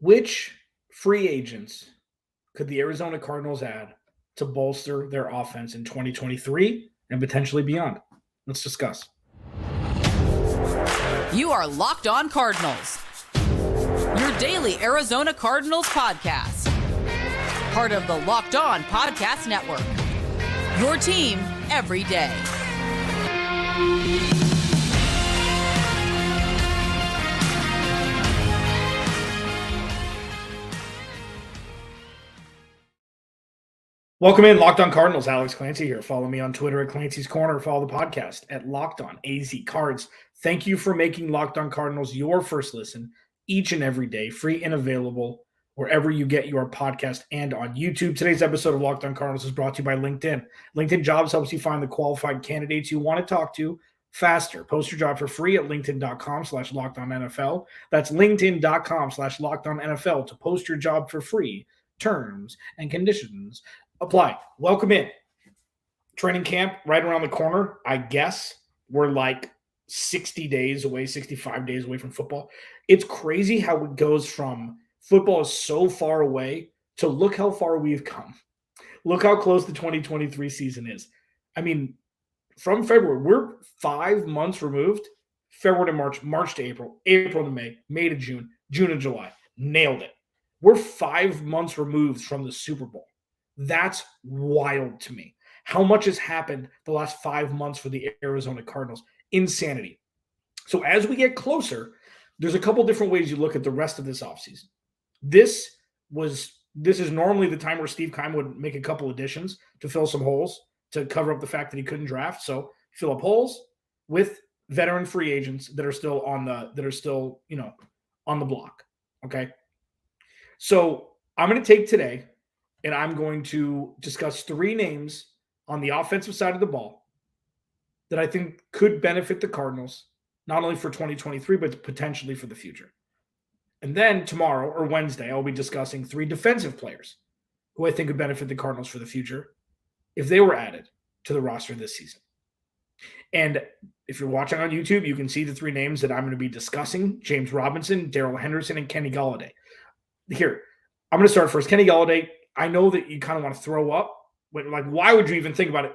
Which free agents could the Arizona Cardinals add to bolster their offense in 2023 and potentially beyond? Let's discuss. You are Locked On Cardinals, your daily Arizona Cardinals podcast. Part of the Locked On Podcast Network, your team every day. Welcome in, Locked On Cardinals. Alex Clancy here. Follow me on Twitter at Clancy's Corner. Follow the podcast at Locked On AZ Cards. Thank you for making Locked On Cardinals your first listen each and every day, free and available wherever you get your podcast and on YouTube. Today's episode of Locked On Cardinals is brought to you by LinkedIn. LinkedIn Jobs helps you find the qualified candidates you want to talk to faster. Post your job for free at linkedin.com/LockedOnNFL. That's linkedin.com/LockedOnNFL to post your job for free. Terms and conditions apply. Welcome in. Training camp right around the corner. I guess we're like 60 days away, 65 days away from football. It's crazy how it goes from football is so far away to look how far we've come. Look how close the 2023 season is. I mean, from February, we're 5 months removed. February to March, March to April, April to May, May to June, June to July. Nailed it. We're 5 months removed from the Super Bowl. That's wild to me. How much has happened the last 5 months for the Arizona Cardinals? Insanity. So as we get closer, there's a couple different ways you look at the rest of this offseason. This is normally the time where Steve Keim would make a couple additions to fill some holes, to cover up the fact that he couldn't draft. So fill up holes with veteran free agents that are still on the block. Okay. So I'm going to take today and I'm going to discuss 3 names on the offensive side of the ball that I think could benefit the Cardinals, not only for 2023, but potentially for the future. And then tomorrow or Wednesday, I'll be discussing 3 defensive players who I think would benefit the Cardinals for the future if they were added to the roster this season. And if you're watching on YouTube, you can see the 3 names that I'm going to be discussing: James Robinson, Darrell Henderson, and Kenny Golladay. Here, I'm going to start first. Kenny Golladay, I know that you kind of want to throw up. Like, why would you even think about it?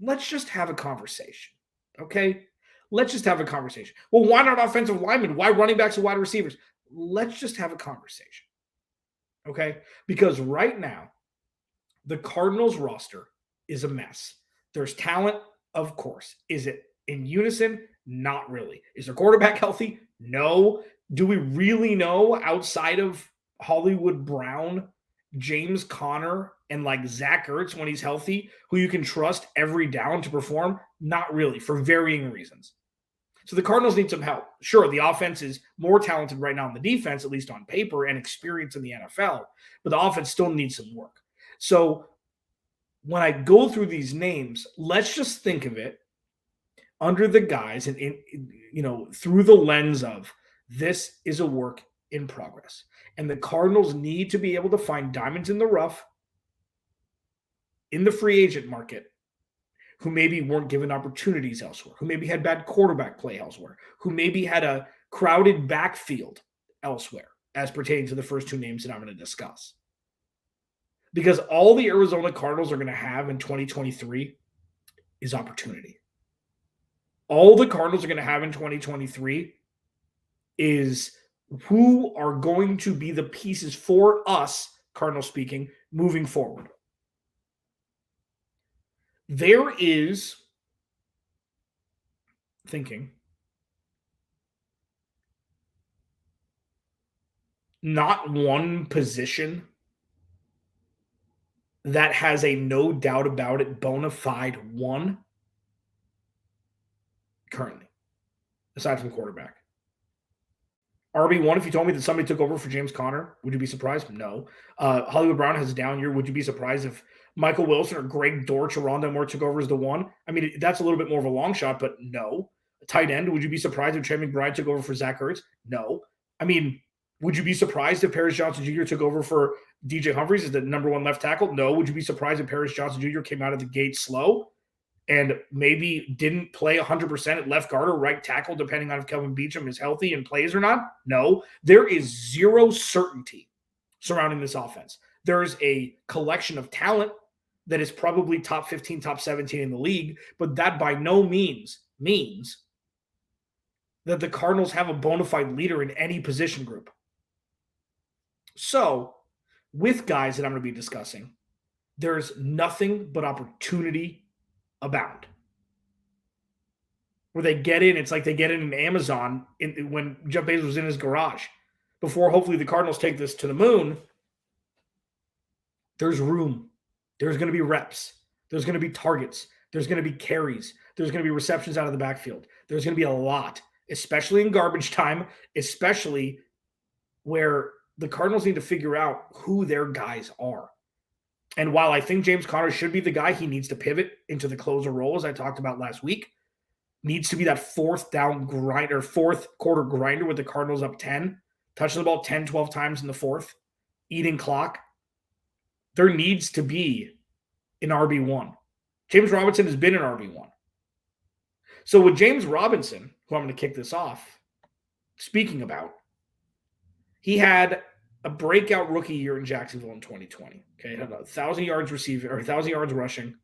Let's just have a conversation, okay? Let's just have a conversation. Well, why not offensive linemen? Why running backs and wide receivers? Let's just have a conversation, okay? Because right now, the Cardinals roster is a mess. There's talent, of course. Is it in unison? Not really. Is their quarterback healthy? No. Do we really know, outside of Hollywood Brown, James Conner, and like Zach Ertz when he's healthy, who you can trust every down to perform? Not really, for varying reasons. So the Cardinals need some help. Sure, the offense is more talented right now than the defense, at least on paper, and experience in the NFL, but the offense still needs some work. So when I go through these names, let's just think of it under the guise and through the lens of this is a work in progress. And the Cardinals need to be able to find diamonds in the rough in the free agent market who maybe weren't given opportunities elsewhere, who maybe had bad quarterback play elsewhere, who maybe had a crowded backfield elsewhere, as pertaining to the first 2 names that I'm going to discuss. Because all the Arizona Cardinals are going to have in 2023 is opportunity. All the Cardinals are going to have in 2023 is who are going to be the pieces for us, Cardinal speaking, moving forward. There is thinking not one position that has a no doubt about it bona fide one currently, aside from quarterback. RB1, if you told me that somebody took over for James Conner, would you be surprised? No. Hollywood Brown has a down year. Would you be surprised if Michael Wilson or Greg Dortch or Rondell Moore took over as the 1? I mean, that's a little bit more of a long shot, but no. A tight end, would you be surprised if Trey McBride took over for Zach Ertz? No. I mean, would you be surprised if Paris Johnson Jr. took over for DJ Humphries as the number 1 left tackle? No. Would you be surprised if Paris Johnson Jr. came out of the gate slow? and maybe didn't play 100% at left guard or right tackle, depending on if Kelvin Beachum is healthy and plays or not? No, there is zero certainty surrounding this offense. There's a collection of talent that is probably top 15, top 17 in the league, but that by no means means that the Cardinals have a bona fide leader in any position group. So, with guys that I'm going to be discussing, there's nothing but opportunity abound. Where they get in, it's like they get in Amazon when Jeff Bezos was in his garage. Before hopefully the Cardinals take this to the moon, there's room. There's going to be reps. There's going to be targets. There's going to be carries. There's going to be receptions out of the backfield. There's going to be a lot, especially in garbage time, especially where the Cardinals need to figure out who their guys are. And while I think James Conner should be the guy, he needs to pivot into the closer role, as I talked about last week. Needs to be that fourth quarter grinder with the Cardinals up 10, touching the ball 10, 12 times in the fourth, eating clock. There needs to be an RB1. James Robinson has been an RB1. So with James Robinson, who I'm going to kick this off, speaking about, he had a breakout rookie year in Jacksonville in 2020. Okay, had 1,000 yards receiving or 1,000 yards rushing,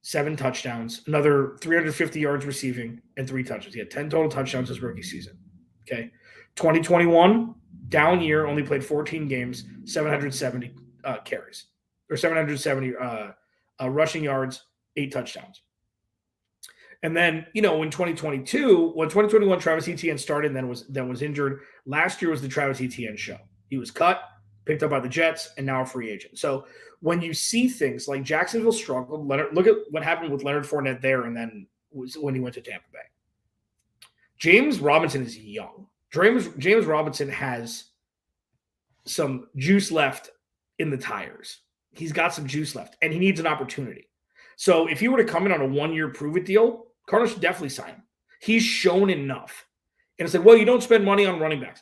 7 touchdowns, another 350 yards receiving, and 3 touchdowns. He had 10 total touchdowns his rookie season. Okay, 2021 down year, only played 14 games, 770 carries or 770 rushing yards, 8 touchdowns. And then, in 2021, Travis Etienne started and then was injured. Last year was the Travis Etienne show. He was cut, picked up by the Jets, and now a free agent. So when you see things like Jacksonville struggled, look at what happened with Leonard Fournette there, and then when he went to Tampa Bay. James Robinson is young. James Robinson has some juice left in the tires. He's got some juice left, and he needs an opportunity. So if he were to come in on a 1-year prove-it deal, Cardinals should definitely sign him. He's shown enough. And it's like, well, you don't spend money on running backs.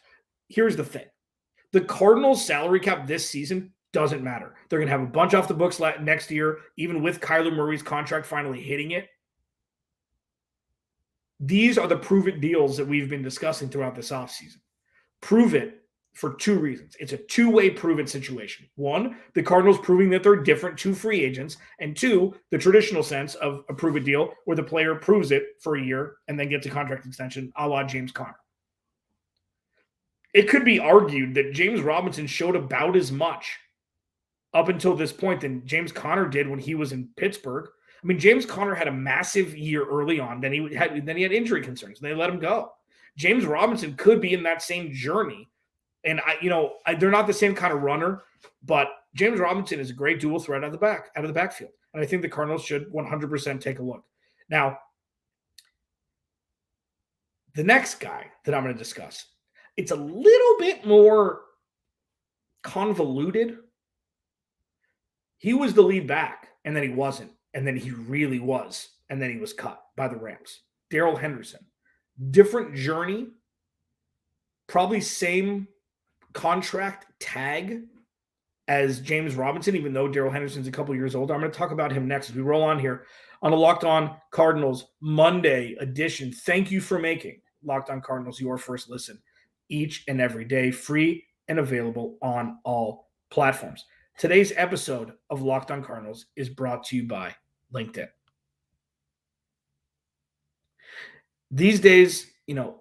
Here's the thing. The Cardinals' salary cap this season doesn't matter. They're going to have a bunch off the books next year, even with Kyler Murray's contract finally hitting it. These are the prove-it deals that we've been discussing throughout this offseason. Prove it for 2 reasons. It's a two-way prove-it situation. 1, the Cardinals proving that they're different to free agents. And 2, the traditional sense of a prove-it deal where the player proves it for a year and then gets a contract extension a la James Conner. It could be argued that James Robinson showed about as much up until this point than James Conner did when he was in Pittsburgh. I mean, James Conner had a massive year early on. Then he had injury concerns. And they let him go. James Robinson could be in that same journey. And they're not the same kind of runner, but James Robinson is a great dual threat out of the backfield. And I think the Cardinals should 100% take a look. Now, the next guy that I'm going to discuss, it's a little bit more convoluted. He was the lead back, and then he wasn't, and then he really was, and then he was cut by the Rams. Darrell Henderson. Different journey, probably same contract tag as James Robinson, even though Darrell Henderson's a couple years older. I'm going to talk about him next as we roll on here on a Locked On Cardinals Monday edition. Thank you for making Locked On Cardinals your first listen each and every day, free and available on all platforms. Today's episode of Locked On Cardinals is brought to you by LinkedIn. These days,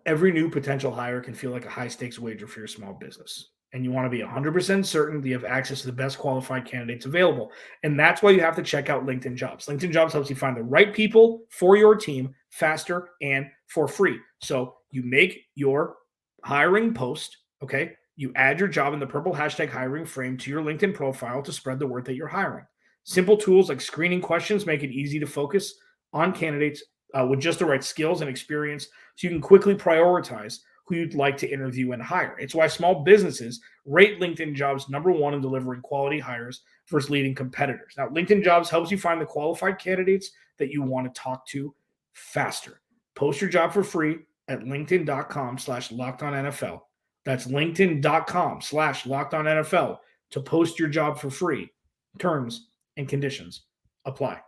every new potential hire can feel like a high-stakes wager for your small business. And you want to be 100% certain that you have access to the best qualified candidates available. And that's why you have to check out LinkedIn Jobs. LinkedIn Jobs helps you find the right people for your team faster and for free. So you make your hiring post, okay? You add your job in the purple hashtag hiring frame to your LinkedIn profile to spread the word that you're hiring. Simple tools like screening questions make it easy to focus on candidates with just the right skills and experience so you can quickly prioritize who you'd like to interview and hire. It's why small businesses rate LinkedIn Jobs #1 in delivering quality hires versus leading competitors. Now, LinkedIn Jobs helps you find the qualified candidates that you want to talk to faster. Post your job for free at linkedin.com/LockedOnNFL. That's linkedin.com/LockedOnNFL to post your job for free. Terms and conditions apply.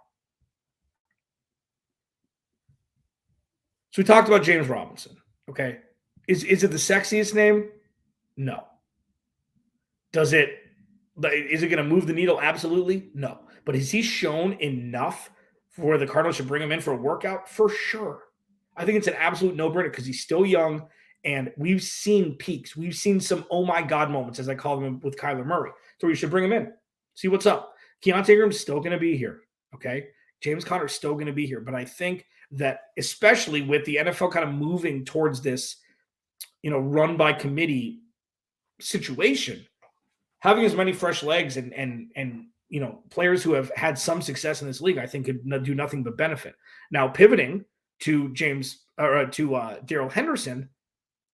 So we talked about James Robinson. Okay. Is it the sexiest name? No. Is it going to move the needle? Absolutely. No. But has he shown enough for the Cardinals to bring him in for a workout? For sure. I think it's an absolute no-brainer because he's still young, and we've seen peaks. We've seen some oh my God moments, as I call them, with Kyler Murray. So we should bring him in. See what's up. Keontae Ingram's still going to be here. Okay. James Conner's still going to be here. But I think that especially with the NFL kind of moving towards this, run by committee situation, having as many fresh legs and players who have had some success in this league, I think could do nothing but benefit. Now, pivoting to Darrell Henderson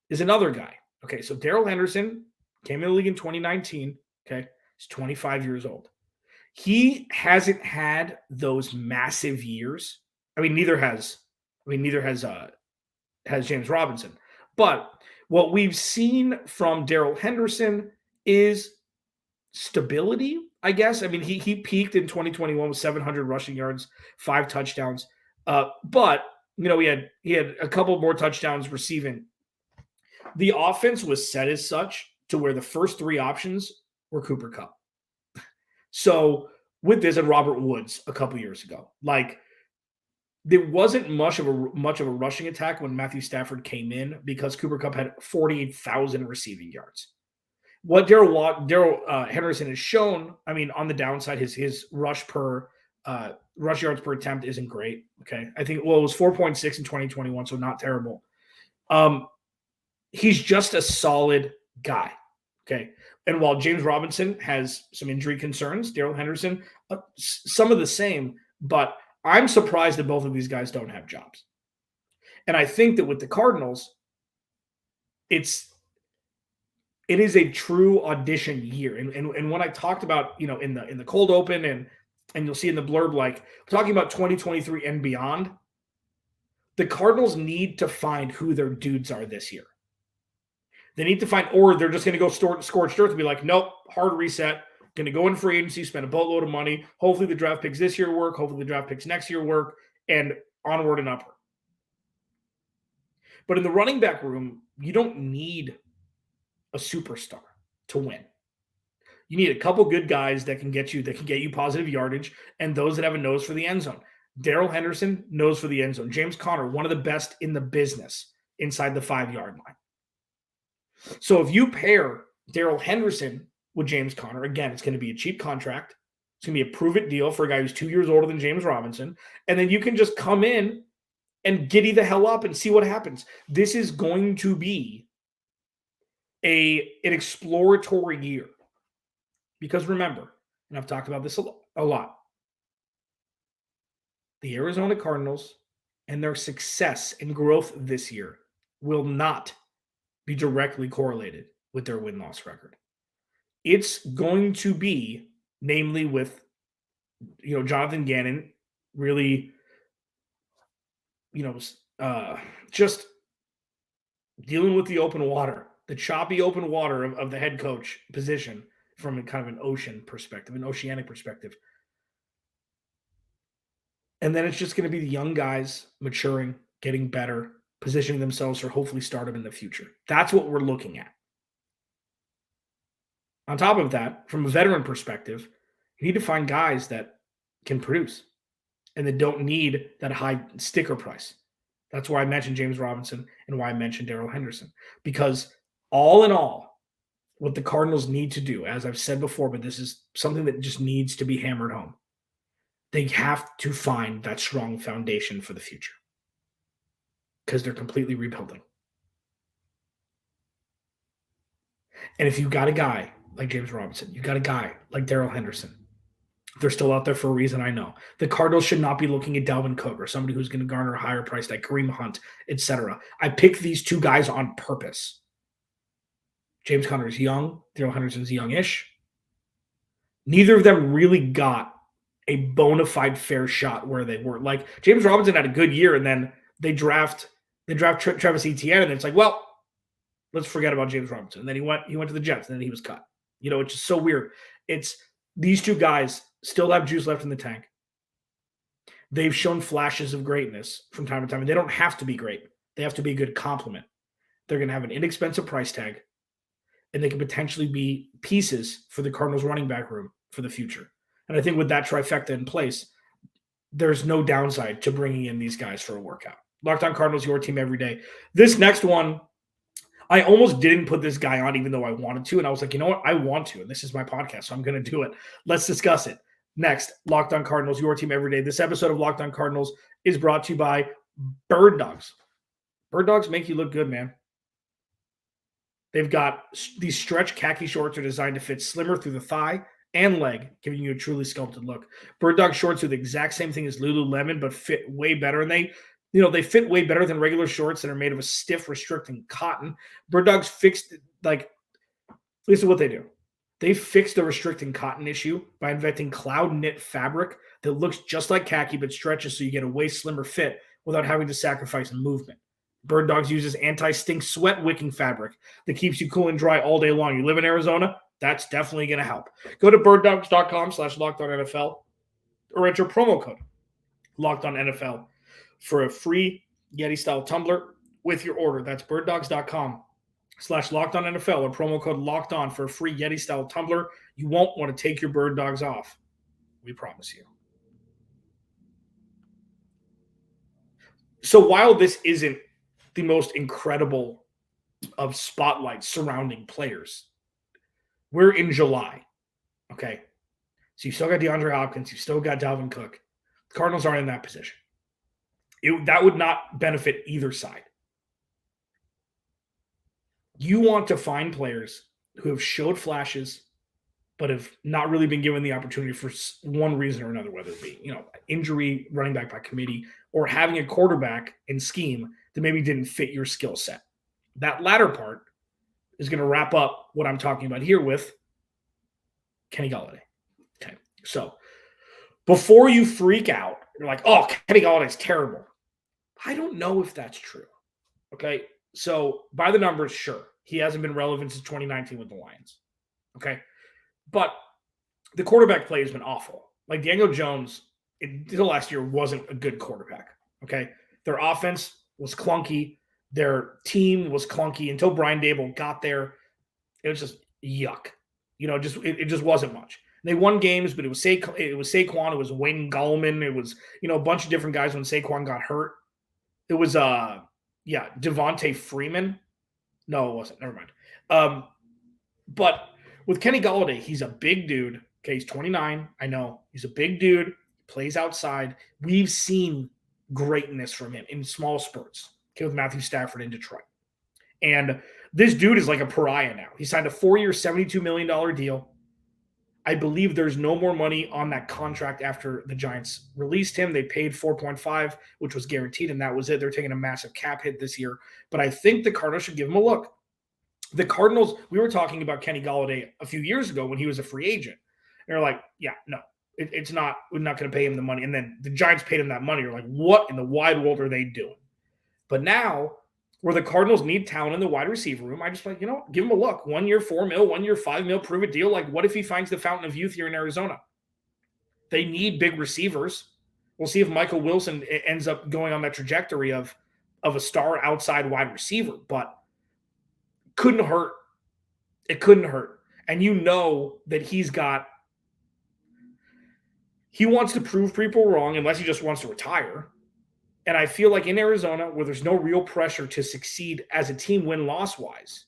is another guy. Okay, so Darrell Henderson came in the league in 2019. Okay, he's 25 years old. He hasn't had those massive years. Neither has James Robinson. But what we've seen from Darrell Henderson is stability, I guess. He peaked in 2021 with 700 rushing yards, 5 touchdowns. But he had a couple more touchdowns receiving. The offense was set as such to where the first 3 options were Cooper Kupp. So with this and Robert Woods a couple years ago, there wasn't much of a rushing attack when Matthew Stafford came in because Cooper Kupp had 48,000 receiving yards. What Darrell Henderson has shown, on the downside, his rush yards per attempt isn't great. Okay, I think it was 4.6 in 2021, so not terrible. He's just a solid guy. Okay, and while James Robinson has some injury concerns, Darrell Henderson some of the same, but I'm surprised that both of these guys don't have jobs. And I think that with the Cardinals, it is a true audition year. And when I talked about, in the cold open and you'll see in the blurb, talking about 2023 and beyond, the Cardinals need to find who their dudes are this year. They need to find, or they're just going to go scorched earth and be like, nope, hard reset. Going to go in free agency, spend a boatload of money. Hopefully the draft picks this year work. Hopefully the draft picks next year work, and onward and upward. But in the running back room, you don't need a superstar to win. You need a couple good guys that can get you positive yardage, and those that have a nose for the end zone. Darrell Henderson, nose for the end zone. James Conner, one of the best in the business inside the 5-yard line. So if you pair Darrell Henderson with James Conner, again, it's going to be a cheap contract. It's going to be a prove-it deal for a guy who's 2 years older than James Robinson. And then you can just come in and giddy the hell up and see what happens. This is going to be an exploratory year. Because remember, and I've talked about this a lot, the Arizona Cardinals and their success and growth this year will not be directly correlated with their win-loss record. It's going to be, namely with, Jonathan Gannon really, just dealing with the open water, the choppy open water of the head coach position from a kind of an oceanic perspective. And then it's just going to be the young guys maturing, getting better, positioning themselves for hopefully stardom in the future. That's what we're looking at. On top of that, from a veteran perspective, you need to find guys that can produce and that don't need that high sticker price. That's why I mentioned James Robinson and why I mentioned Darrell Henderson. Because all in all, what the Cardinals need to do, as I've said before, but this is something that just needs to be hammered home, they have to find that strong foundation for the future. Because they're completely rebuilding. And if you got a guy like James Robinson, you got a guy like Darrell Henderson, they're still out there for a reason, I know. The Cardinals should not be looking at Dalvin Cook or somebody who's going to garner a higher price like Kareem Hunt, etc. I picked these 2 guys on purpose. James Conner is young. Darrell Henderson's youngish. Neither of them really got a bona fide fair shot where they were. James Robinson had a good year, and then they draft Travis Etienne, and it's like, well, let's forget about James Robinson. And then he went to the Jets, and then he was cut. It's just so weird. It's these 2 guys still have juice left in the tank. They've shown flashes of greatness from time to time, and they don't have to be great. They have to be a good complement. They're going to have an inexpensive price tag, and they can potentially be pieces for the Cardinals running back room for the future. And I think with that trifecta in place, there's no downside to bringing in these guys for a workout. Locked On Cardinals, your team every day. This next one, I almost didn't put this guy on even though I wanted to. And I was like, you know what? I want to. And this is my podcast, so I'm going to do it. Let's discuss it. Next, Locked On Cardinals, your team every day. This episode of Locked On Cardinals is brought to you by Bird Dogs. Bird Dogs make you look good, man. They've got these stretch khaki shorts are designed to fit slimmer through the thigh and leg, giving you a truly sculpted look. Bird Dog shorts do the exact same thing as Lululemon, but fit way better. And they fit way better than regular shorts that are made of a stiff, restricting cotton. Bird Dogs fixed, this is what they do. They fixed the restricting cotton issue by inventing cloud knit fabric that looks just like khaki but stretches so you get a way slimmer fit without having to sacrifice movement. Bird Dogs uses anti-stink sweat wicking fabric that keeps you cool and dry all day long. You live in Arizona? That's definitely going to help. Go to birddogs.com/LockedOnNFL or enter promo code LockedOnNFL for a free Yeti-style tumbler with your order. That's birddogs.com/LockedOnNFL or promo code LockedOn for a free Yeti-style tumbler. You won't want to take your Bird Dogs off. We promise you. So while this isn't the most incredible of spotlights surrounding players, we're in July, okay? So you've still got DeAndre Hopkins. You've still got Dalvin Cook. The Cardinals aren't in that position. That would not benefit either side. You want to find players who have showed flashes but have not really been given the opportunity for one reason or another, whether it be, injury, running back by committee, or having a quarterback and scheme that maybe didn't fit your skill set. That latter part is going to wrap up what I'm talking about here with Kenny Golladay. Okay, so before you freak out, you're like, oh, Kenny Galladay's terrible. I don't know if that's true. Okay, so by the numbers, sure. He hasn't been relevant since 2019 with the Lions. Okay, but the quarterback play has been awful. Like Daniel Jones, until last year, wasn't a good quarterback. Okay, their offense was clunky. Their team was clunky until Brian Dable got there. It was just yuck. It just wasn't much. They won games, but it was Saquon, it was Wayne Gallman, it was a bunch of different guys when Saquon got hurt. It was Devontae Freeman. No, it wasn't. Never mind. But with Kenny Golladay, he's a big dude. Okay, he's 29. I know he's a big dude. He plays outside. We've seen greatness from him in small spurts. Okay, with Matthew Stafford in Detroit. And this dude is like a pariah now. He signed a 4-year, $72 million deal. I believe there's no more money on that contract after the Giants released him. They paid 4.5, which was guaranteed, and that was it. They're taking a massive cap hit this year. But I think the Cardinals should give him a look. The Cardinals, we were talking about Kenny Golladay a few years ago when he was a free agent. And they're like, yeah, no, it's not. We're not going to pay him the money. And then the Giants paid him that money. You're like, what in the wide world are they doing? But now, where the Cardinals need talent in the wide receiver room, I just like, give him a look. 1 year, $4 million, 1 year, $5 million, prove it deal. Like, what if he finds the fountain of youth here in Arizona? They need big receivers. We'll see if Michael Wilson ends up going on that trajectory of a star outside wide receiver, but couldn't hurt. It couldn't hurt. And that he wants to prove people wrong unless he just wants to retire. And I feel like in Arizona, where there's no real pressure to succeed as a team win-loss wise,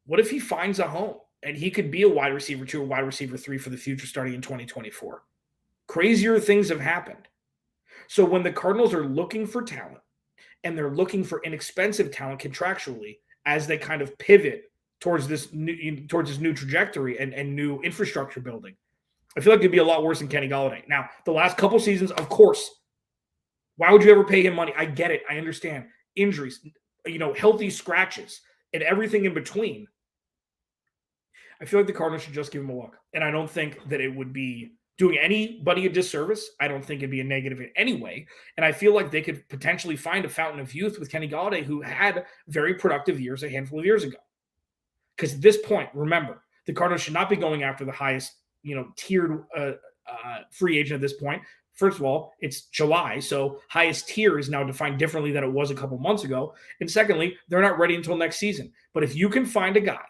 what if he finds a home and he could be a wide receiver 2 or wide receiver 3 for the future starting in 2024? Crazier things have happened. So when the Cardinals are looking for talent and they're looking for inexpensive talent contractually as they kind of pivot towards this new trajectory and new infrastructure building, I feel like it'd be a lot worse than Kenny Golladay. Now, the last couple seasons, of course, why would you ever pay him money? I get it. I understand. Injuries, healthy scratches, and everything in between. I feel like the Cardinals should just give him a look. And I don't think that it would be doing anybody a disservice. I don't think it'd be a negative in any way. And I feel like they could potentially find a fountain of youth with Kenny Golladay, who had very productive years a handful of years ago. Because at this point, remember, the Cardinals should not be going after the highest, tiered free agent at this point. first of all, it's July, so highest tier is now defined differently than it was a couple months ago. And secondly, they're not ready until next season. But if you can find a guy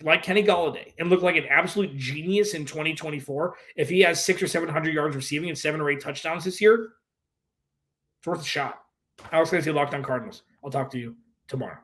like Kenny Golladay and look like an absolute genius in 2024, if he has 600 or 700 yards receiving and 7 or 8 touchdowns this year, it's worth a shot. Alex Clancy, Locked On Cardinals. I'll talk to you tomorrow.